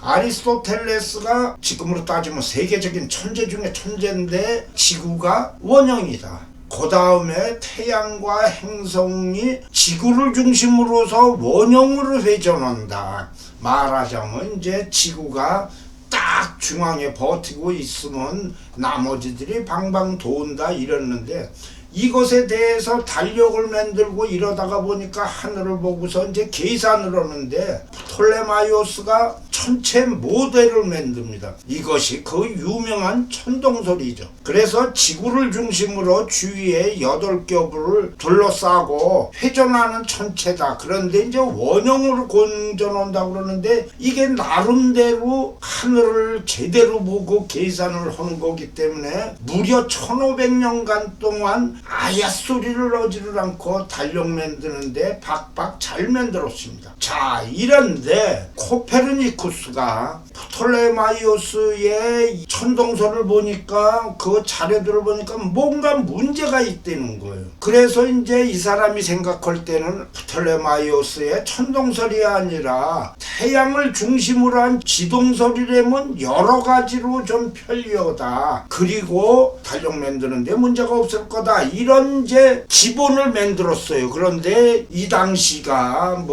아리스토텔레스가 지금으로 따지면 세계적인 천재 중에 천재인데 지구가 원형이다. 그 다음에 태양과 행성이 지구를 중심으로서 원형으로 회전한다. 말하자면 이제 지구가 딱 중앙에 버티고 있으면 나머지들이 방방 돈다 이랬는데, 이것에 대해서 달력을 만들고 이러다가 보니까 하늘을 보고서 이제 계산을 하는데 프톨레마이오스가 천체 모델을 만듭니다. 이것이 그 유명한 천동설이죠. 그래서 지구를 중심으로 주위에 8겹을 둘러싸고 회전하는 천체다. 그런데 이제 원형으로 공전한다고 그러는데, 이게 나름대로 하늘을 제대로 보고 계산을 하는 거기 때문에 무려 1500년간 동안 아야소리를 하지를 않고 달력 만드는데 박박 잘 만들었습니다. 자, 이런데 코페르니쿠스가 프톨레마이오스의 천동설을 보니까 그 자료들을 보니까 뭔가 문제가 있다는 거예요. 그래서 이제 이 사람이 생각할 때는 프톨레마이오스의 천동설이 아니라 태양을 중심으로 한 지동설이라면 여러 가지로 좀 편리하다. 그리고 달력 만드는데 문제가 없을 거다. 이런 이제 기본을 만들었어요. 그런데 이 당시가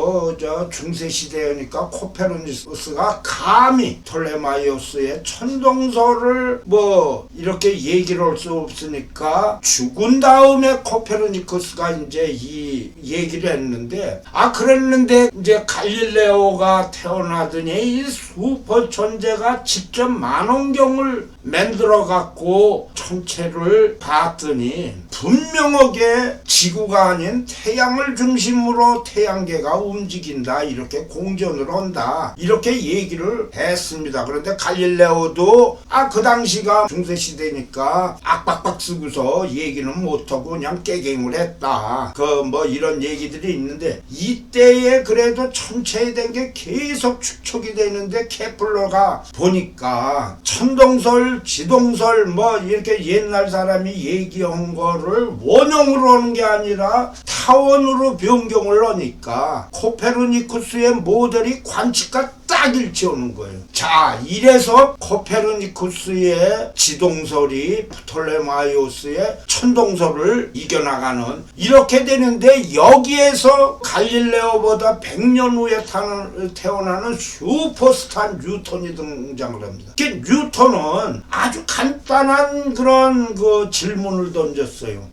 중세 시대니까 코페르니쿠스가 감히 프톨레마이오스의 천동설을 이렇게 얘기를 할 수 없으니까 죽은 다음에 코페르니쿠스가 이제 이 얘기를 했는데, 그랬는데 이제 갈릴레오가 태어나더니 이 슈퍼 천재가 직접 만원경을 만들어 갖고 천체를 봤더니 분명하게 지구가 아닌 태양을 중심으로 태양계가 움직인다, 이렇게 공전을 한다, 이렇게 얘기를 했습니다. 그런데 갈릴레오도 그 당시가 중세시대니까 악박박 쓰고서 얘기는 못하고 그냥 깨갱을 했다, 이런 얘기들이 있는데, 이때에 그래도 천체에 대한 게 계속 축적이 되는데 케플러가 보니까 천동설, 지동설 이렇게 옛날 사람이 얘기한 거를 원형으로 하는 게 아니라 타원으로 변경을 하니까 코페르니쿠스의 모델이 관측과 딱 일치하는 거예요. 자, 이래서 코페르니쿠스의 지동설이 프톨레마이오스의 천동설을 이겨나가는, 이렇게 되는데, 여기에서 갈릴레오보다 100년 후에 태어나는 슈퍼스타 뉴턴이 등장을 합니다. 뉴턴은 아주 간단한 그런 질문을 던졌어요.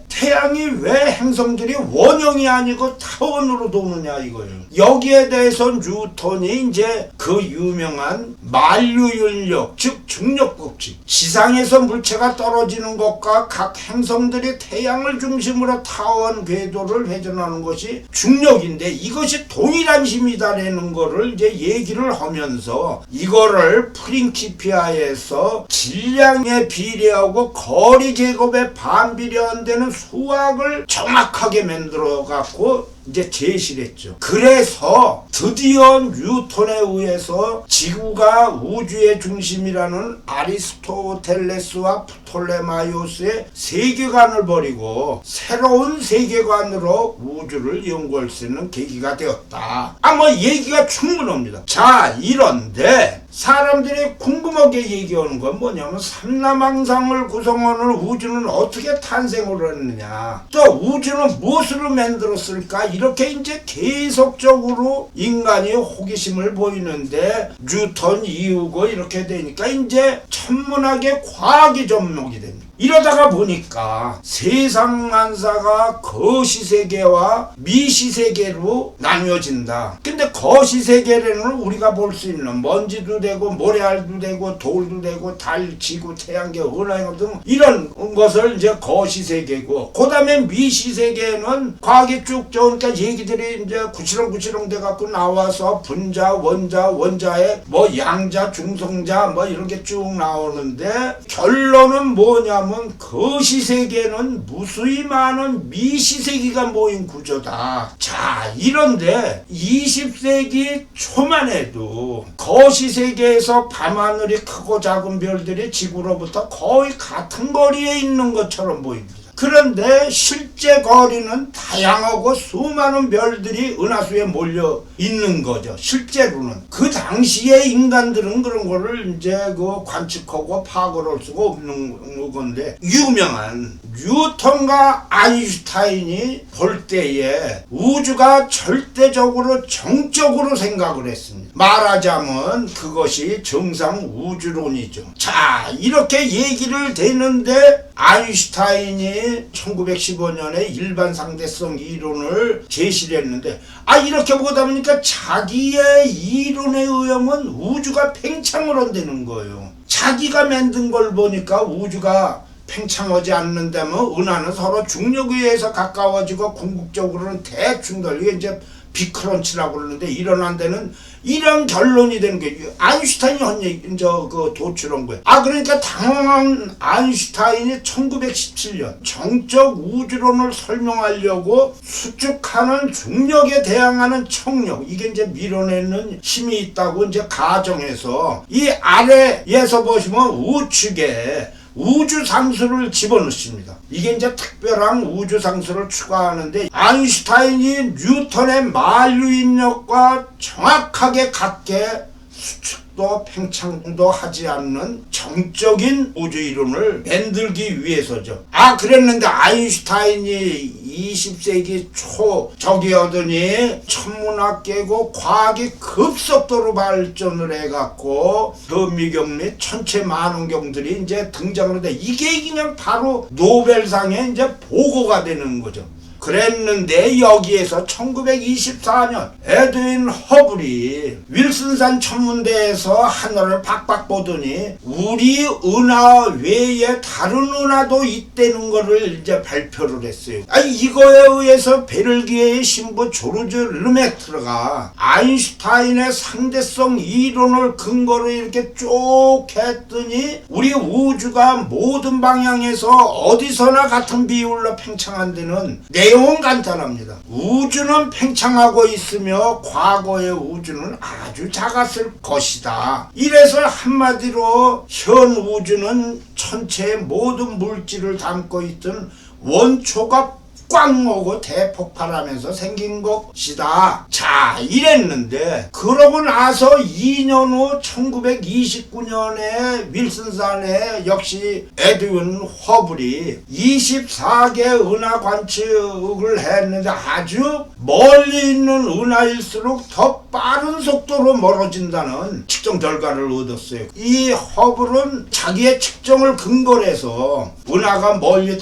태양이 왜 행성들이 원형이 아니고 타원으로 도느냐 이거예요. 여기에 대해서 뉴턴이 이제 그 유명한 만류인력, 즉 중력 법칙, 지상에서 물체가 떨어지는 것과 각 행성들이 태양을 중심으로 타원 궤도를 회전하는 것이 중력인데, 이것이 동일한 힘이다라는 거를 이제 얘기를 하면서, 이거를 프린키피아에서 질량에 비례하고 거리 제곱에 반비례한다는 수학을 정확하게 만들어 갖고 이제 제시를 했죠. 그래서 드디어 뉴턴에 의해서 지구가 우주의 중심이라는 아리스토텔레스와 프톨레마이오스의 세계관을 버리고 새로운 세계관으로 우주를 연구할 수 있는 계기가 되었다. 얘기가 충분합니다. 자, 이런데 사람들이 궁금하게 얘기하는 건 뭐냐면, 삼라망상을 구성하는 우주는 어떻게 탄생을 했느냐, 또 우주는 무엇으로 만들었을까, 이렇게 이제 계속적으로 인간이 호기심을 보이는데, 뉴턴 이후고 이렇게 되니까 이제 천문학의 과학이 접목이 됩니다. 이러다가 보니까 세상 만사가 거시세계와 미시세계로 나뉘어진다. 근데 거시세계에는 우리가 볼 수 있는 먼지도 되고 모래알도 되고 돌도 되고 달, 지구, 태양계, 은하영 등 이런 것을 이제 거시세계고, 그 다음에 미시세계는 과학이 쭉 저으니까 얘기들이 이제 구치렁구치렁 돼갖고 나와서 분자, 원자, 원자에 양자, 중성자 이런 게 쭉 나오는데, 결론은 뭐냐면 거시세계는 무수히 많은 미시세계가 모인 구조다. 자, 이런데 20세기 초만 해도 거시세계에서 밤하늘이 크고 작은 별들이 지구로부터 거의 같은 거리에 있는 것처럼 보입니다. 그런데 실제 거리는 다양하고 수많은 별들이 은하수에 몰려 있는 거죠. 실제로는 그 당시에 인간들은 그런 거를 이제 그 관측하고 파악을 할 수가 없는 건데, 유명한 뉴턴과 아인슈타인이 볼 때에 우주가 절대적으로 정적으로 생각을 했습니다. 말하자면 그것이 정상 우주론이죠. 자, 이렇게 얘기를 되는데 아인슈타인이 1915년에 일반 상대성 이론을 제시를 했는데, 이렇게 보다 보니까 자기의 이론에 의하면 우주가 팽창을 한다는 거예요. 자기가 만든 걸 보니까 우주가 팽창하지 않는다면 은하는 서로 중력에 의해서 가까워지고 궁극적으로는 대충 이게 이제 빅크런치라고 그러는데 일어난 데는 이런 결론이 되는 게 아인슈타인이 한 얘기, 도출한 거예요. 그러니까 당황한 아인슈타인이 1917년 정적 우주론을 설명하려고 수축하는 중력에 대항하는 청력, 이게 이제 밀어내는 힘이 있다고 이제 가정해서 이 아래에서 보시면 우측에 우주상수를 집어넣습니다. 이게 이제 특별한 우주상수를 추가하는데, 아인슈타인이 뉴턴의 만류인력과 정확하게 같게 수축도 팽창도 하지 않는 정적인 우주 이론을 만들기 위해서죠. 그랬는데 아인슈타인이 20세기 초 저기하더니 천문학 깨고 과학이 급속도로 발전을 해갖고 현미경 및 천체 만원경들이 이제 등장을 하는데, 이게 그냥 바로 노벨상에 이제 보고가 되는 거죠. 그랬는데 여기에서 1924년 에드윈 허블이 윌슨산 천문대에서 하늘을 박박 보더니 우리 은하 외에 다른 은하도 있다는 거를 이제 발표를 했어요. 이거에 의해서 베를기에의 신부 조르즈 르메트르가 아인슈타인의 상대성 이론을 근거로 이렇게 쭉 했더니 우리 우주가 모든 방향에서 어디서나 같은 비율로 팽창한다는 내용은 간단합니다. 우주는 팽창하고 있으며 과거의 우주는 아주 작았을 것이다. 이래서 한마디로 현 우주는 천체의 모든 물질을 담고 있던 원초가 꽉 오고 대폭발하면서 생긴 것이다. 자, 이랬는데 그러고 나서 2년 후 1929년에 윌슨산에 역시 에드윈 허블이 24개 은하 관측을 했는데 아주 멀리 있는 은하일수록 더 빠른 속도로 멀어진다는 측정 결과를 얻었어요. 이 허블은 자기의 측정을 근거로 해서 은하가 멀리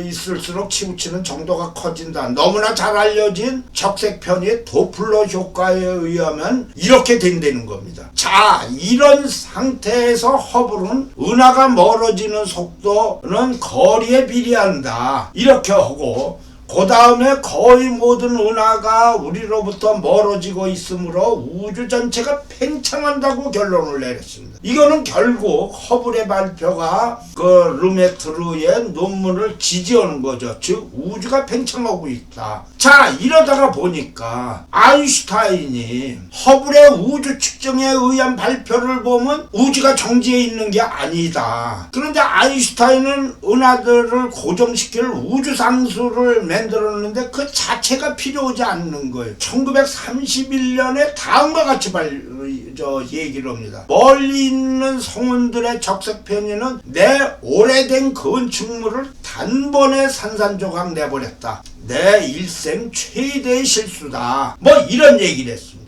있을수록 치우치는 정도가 커진다. 너무나 잘 알려진 적색편의 도플러 효과에 의하면 이렇게 된다는 겁니다. 자, 이런 상태에서 허블은 은하가 멀어지는 속도는 거리에 비례한다. 이렇게 하고 그 다음에 거의 모든 은하가 우리로부터 멀어지고 있으므로 우주 전체가 팽창한다고 결론을 내렸습니다. 이거는 결국 허블의 발표가 그 르메트르의 논문을 지지하는 거죠. 즉 우주가 팽창하고 있다. 자, 이러다가 보니까 아인슈타인이 허블의 우주 측정에 의한 발표를 보면 우주가 정지해 있는 게 아니다. 그런데 아인슈타인은 은하들을 고정시킬 우주상수를 만들었는데 그 자체가 필요하지 않는 거예요. 1931년에 다음과 같이 얘기를 합니다. 멀리 있는 성운들의 적색편에는 내 오래된 건축물을 단번에 산산조각 내버렸다. 내 일생 최대의 실수다. 이런 얘기를 했습니다.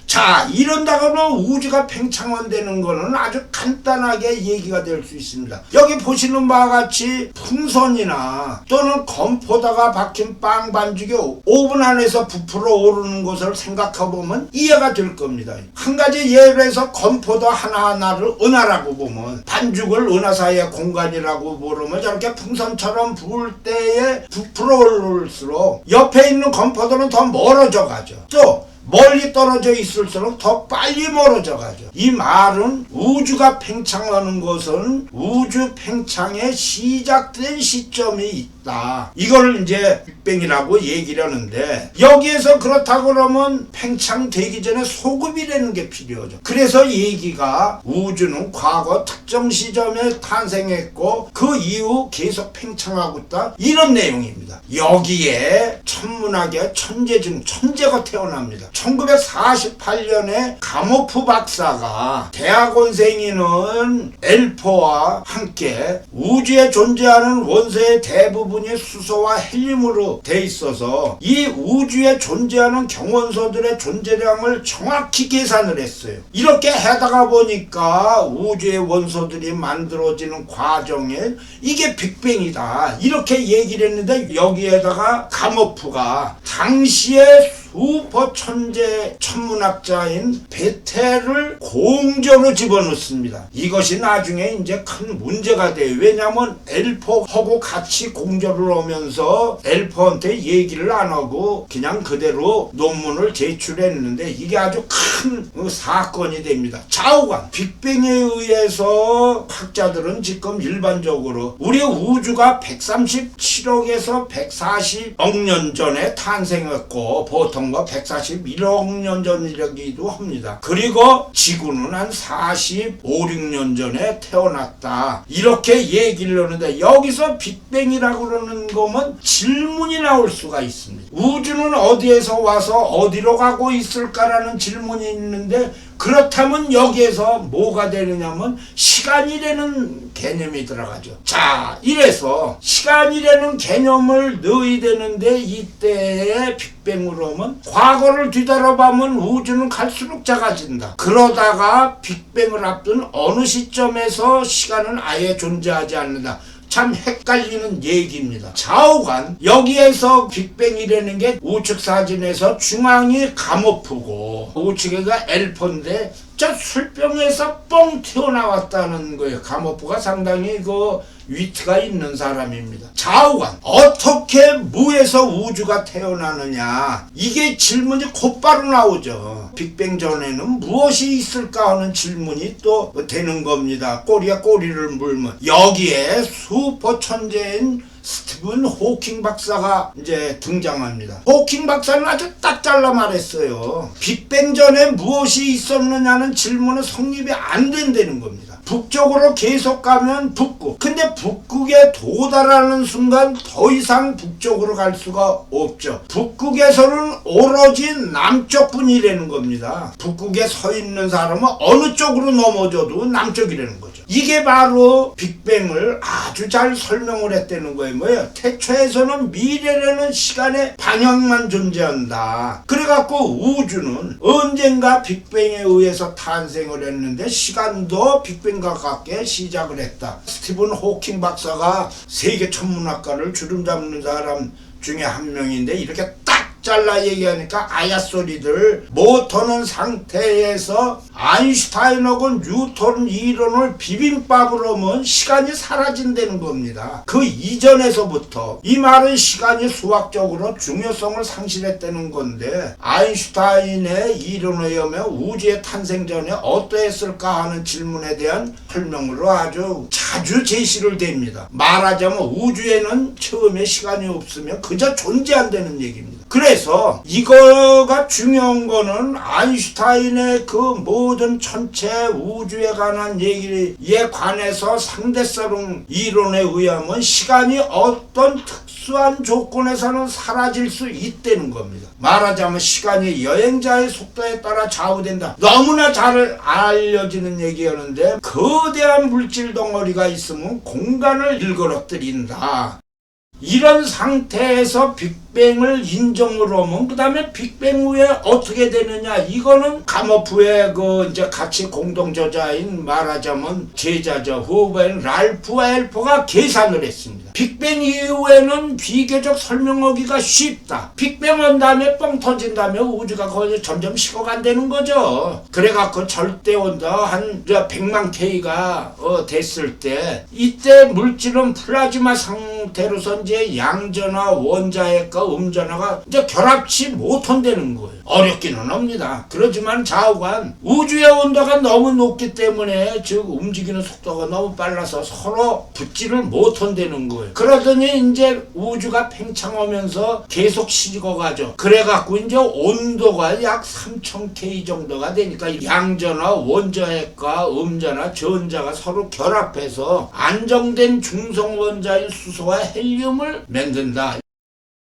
자, 이런다고는 우주가 팽창한다는 거는 아주 간단하게 얘기가 될 수 있습니다. 여기 보시는 바와 같이 풍선이나 또는 건포다가 박힌 빵 반죽이 5분 안에서 부풀어 오르는 것을 생각해보면 이해가 될 겁니다. 한 가지 예를 해서 건포도 하나하나를 은하라고 보면 반죽을 은하 사이의 공간이라고 부르면 저렇게 풍선처럼 부을 때에 부풀어 오를수록 옆에 있는 건포도는 더 멀어져 가죠. 또 멀리 떨어져 있을수록 더 빨리 멀어져 가죠. 이 말은 우주가 팽창하는 것은 우주 팽창의 시작된 시점이 있다. 있다. 이걸 이제 빅뱅이라고 얘기를 하는데, 여기에서 그렇다 그러면 팽창되기 전에 소급이라는 게 필요하죠. 그래서 얘기가 우주는 과거 특정 시점에 탄생했고 그 이후 계속 팽창하고 있다, 이런 내용입니다. 여기에 천문학의 천재 중 천재가 태어납니다. 1948년에 가모프 박사가 대학원생이는 엘퍼와 함께 우주에 존재하는 원소의 대부분이 수소와 헬륨으로 돼 있어서 이 우주에 존재하는 경원소들의 존재량을 정확히 계산을 했어요. 이렇게 하다가 보니까 우주의 원소들이 만들어지는 과정에 이게 빅뱅이다, 이렇게 얘기를 했는데, 여기에다가 가모프가 당시에 슈퍼 천재 천문학자인 베텔을 공저로 집어넣습니다. 이것이 나중에 이제 큰 문제가 돼요. 왜냐하면 엘퍼하고 같이 공저를 오면서 엘퍼한테 얘기를 안 하고 그냥 그대로 논문을 제출했는데, 이게 아주 큰 사건이 됩니다. 좌우간 빅뱅에 의해서 학자들은 지금 일반적으로 우리 우주가 137억에서 140억 년 전에 탄생했고 보통 141억 년 전이라기도 합니다. 그리고 지구는 한 45, 6년 전에 태어났다, 이렇게 얘기를 하는데, 여기서 빅뱅이라고 그러는 거면 질문이 나올 수가 있습니다. 우주는 어디에서 와서 어디로 가고 있을까라는 질문이 있는데, 그렇다면 여기에서 뭐가 되느냐면 시간이라는 개념이 들어가죠. 자, 이래서 시간이라는 개념을 넣어야 되는데, 이때의 빅뱅으로 하면 과거를 뒤돌아보면 우주는 갈수록 작아진다. 그러다가 빅뱅을 앞둔 어느 시점에서 시간은 아예 존재하지 않는다. 참 헷갈리는 얘기입니다. 좌우간 여기에서 빅뱅이라는 게 우측 사진에서 중앙이 가모프고 우측에가 엘퍼인데, 저 술병에서 뻥 튀어나왔다는 거예요. 가모프가 상당히 그 위트가 있는 사람입니다. 좌우간 어떻게 무에서 우주가 태어나느냐, 이게 질문이 곧바로 나오죠. 빅뱅 전에는 무엇이 있을까 하는 질문이 또 되는 겁니다. 꼬리에 꼬리를 물면 여기에 슈퍼 천재인 스티븐 호킹 박사가 이제 등장합니다. 호킹 박사는 아주 딱 잘라 말했어요. 빅뱅 전에 무엇이 있었느냐는 질문은 성립이 안 된다는 겁니다. 북쪽으로 계속 가면 북극. 근데 북극에 도달하는 순간 더 이상 북쪽으로 갈 수가 없죠. 북극에서는 오로지 남쪽뿐이라는 겁니다. 북극에 서 있는 사람은 어느 쪽으로 넘어져도 남쪽이라는 거죠. 이게 바로 빅뱅을 아주 잘 설명을 했다는 거예요. 뭐예요? 태초에서는 미래라는 시간의 방향만 존재한다. 그래갖고 우주는 언젠가 빅뱅에 의해서 탄생을 했는데 시간도 빅뱅과 같게 시작을 했다. 스티븐 호킹 박사가 세계 천문학과를 주름잡는 사람 중에 한 명인데, 이렇게 딱 잘라 얘기하니까 아야 소리들 못 하는 상태에서 아인슈타인하고 뉴턴 이론을 비빔밥으로 하면 시간이 사라진다는 겁니다. 그 이전에서부터 이 말은 시간이 수학적으로 중요성을 상실했다는 건데, 아인슈타인의 이론에 의하면 우주의 탄생 전에 어떠했을까 하는 질문에 대한 설명으로 아주 자주 제시를 됩니다. 말하자면 우주에는 처음에 시간이 없으면 그저 존재한다는 얘기입니다. 그래서 이거가 중요한 거는 아인슈타인의 그 모든 전체 우주에 관한 얘기에 관해서 상대성 이론에 의하면 시간이 어떤 특수한 조건에서는 사라질 수 있다는 겁니다. 말하자면 시간이 여행자의 속도에 따라 좌우된다. 너무나 잘 알려지는 얘기였는데, 거대한 물질 덩어리가 있으면 공간을 일그러뜨린다. 이런 상태에서 빅뱅을 인정을 하면 그 다음에 빅뱅 후에 어떻게 되느냐, 이거는 가모프의 그 이제 같이 공동 저자인 말하자면 제자죠. 후배인 랄프 엘퍼가 계산을 했습니다. 빅뱅 이후에는 비교적 설명하기가 쉽다. 빅뱅 한 다음에 뻥 터진 다음에 우주가 거의 점점 식어간다는 거죠. 그래갖고 절대 온도 한 100만 K가 됐을 때, 이때 물질은 플라즈마 상태로서 이제 양전화 원자핵과 전자와 음전하가 이제 결합치 못한다는 거예요. 어렵기는 합니다. 그렇지만 좌우간 우주의 온도가 너무 높기 때문에 즉 움직이는 속도가 너무 빨라서 서로 붙지를 못한다는 거예요. 그러더니 이제 우주가 팽창하면서 계속 식어가죠. 그래갖고 이제 온도가 약 3000K 정도가 되니까 양전화, 원자핵과 음전화, 전자가 서로 결합해서 안정된 중성원자인 수소와 헬륨을 만든다.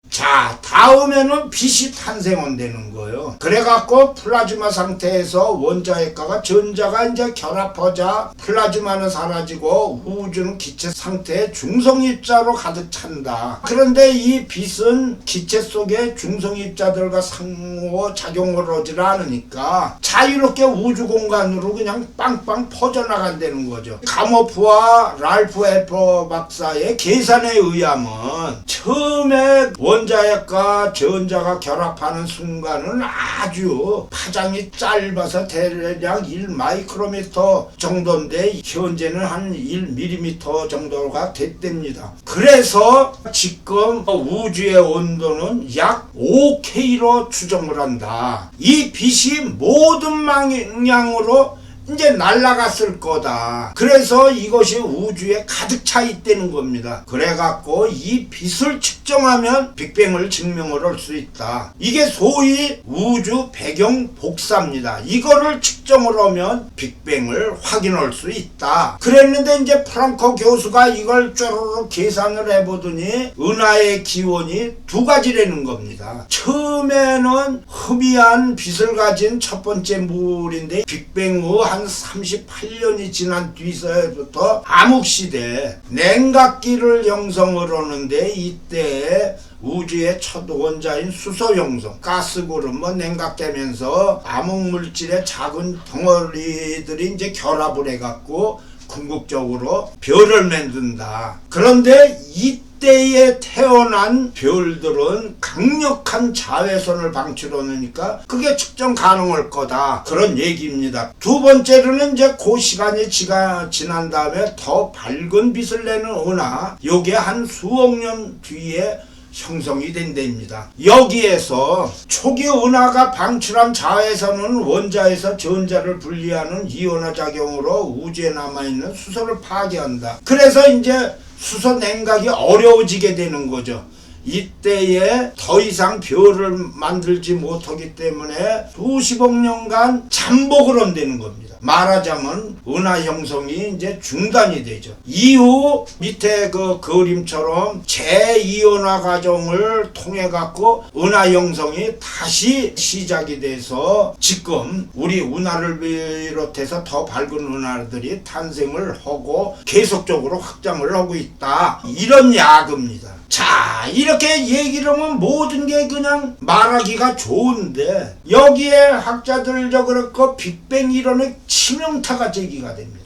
자, 다음에는 빛이 탄생한다는 거예요. 그래갖고 플라즈마 상태에서 원자핵과 전자가 이제 결합하자 플라즈마는 사라지고 우주는 기체 상태의 중성입자로 가득 찬다. 그런데 이 빛은 기체 속의 중성입자들과 상호작용을 하지 않으니까 자유롭게 우주 공간으로 그냥 빵빵 퍼져나간다는 거죠. 가모프와 랄프 에퍼 박사의 계산에 의하면 처음에 원자핵과 전자가 결합하는 순간은 아주 파장이 짧아서 대략 1마이크로미터 정도인데 현재는 한 1mm 정도가 됐답니다. 그래서 지금 우주의 온도는 약 5K로 추정을 한다. 이 빛이 모든 방향으로 이제 날아갔을 거다. 그래서 이것이 우주에 가득 차 있다는 겁니다. 그래갖고 이 빛을 측정하면 빅뱅을 증명을 할 수 있다. 이게 소위 우주 배경 복사입니다. 이거를 측정을 하면 빅뱅을 확인할 수 있다. 그랬는데 이제 프랑코 교수가 이걸 쪼르륵 계산을 해보더니 은하의 기원이 두 가지라는 겁니다. 처음에는 흐미한 빛을 가진 첫 번째 물인데 빅뱅 후 한 38년이 지난 뒤서부터 암흑시대 냉각기를 형성을 하는데 이때 우주의 첫 원자인 수소 형성, 가스구름 냉각되면서 암흑물질의 작은 덩어리들이 이제 결합을 해갖고 궁극적으로 별을 만든다. 그런데 이때에 태어난 별들은 강력한 자외선을 방출하니까 그게 측정 가능할 거다. 그런 얘기입니다. 두 번째로는 이제 그 시간이 지난 다음에 더 밝은 빛을 내는 은하, 요게 한 수억 년 뒤에 형성이 된답니다. 여기에서 초기 은하가 방출한 자외선은 원자에서 전자를 분리하는 이온화 작용으로 우주에 남아있는 수소를 파괴한다. 그래서 이제 수소 냉각이 어려워지게 되는 거죠. 이때에 더 이상 별을 만들지 못하기 때문에 수십억 년간 잠복을 한다는 겁니다. 말하자면 은하 형성이 이제 중단이 되죠. 이후 밑에 그 그림처럼 재이온화 과정을 통해 갖고 은하 형성이 다시 시작이 돼서 지금 우리 은하를 비롯해서 더 밝은 은하들이 탄생을 하고 계속적으로 확장을 하고 있다. 이런 야구입니다. 자, 이렇게 얘기를 하면 모든 게 그냥 말하기가 좋은데 여기에 학자들도 그렇고 빅뱅 이론의 치명타가 제기가 됩니다.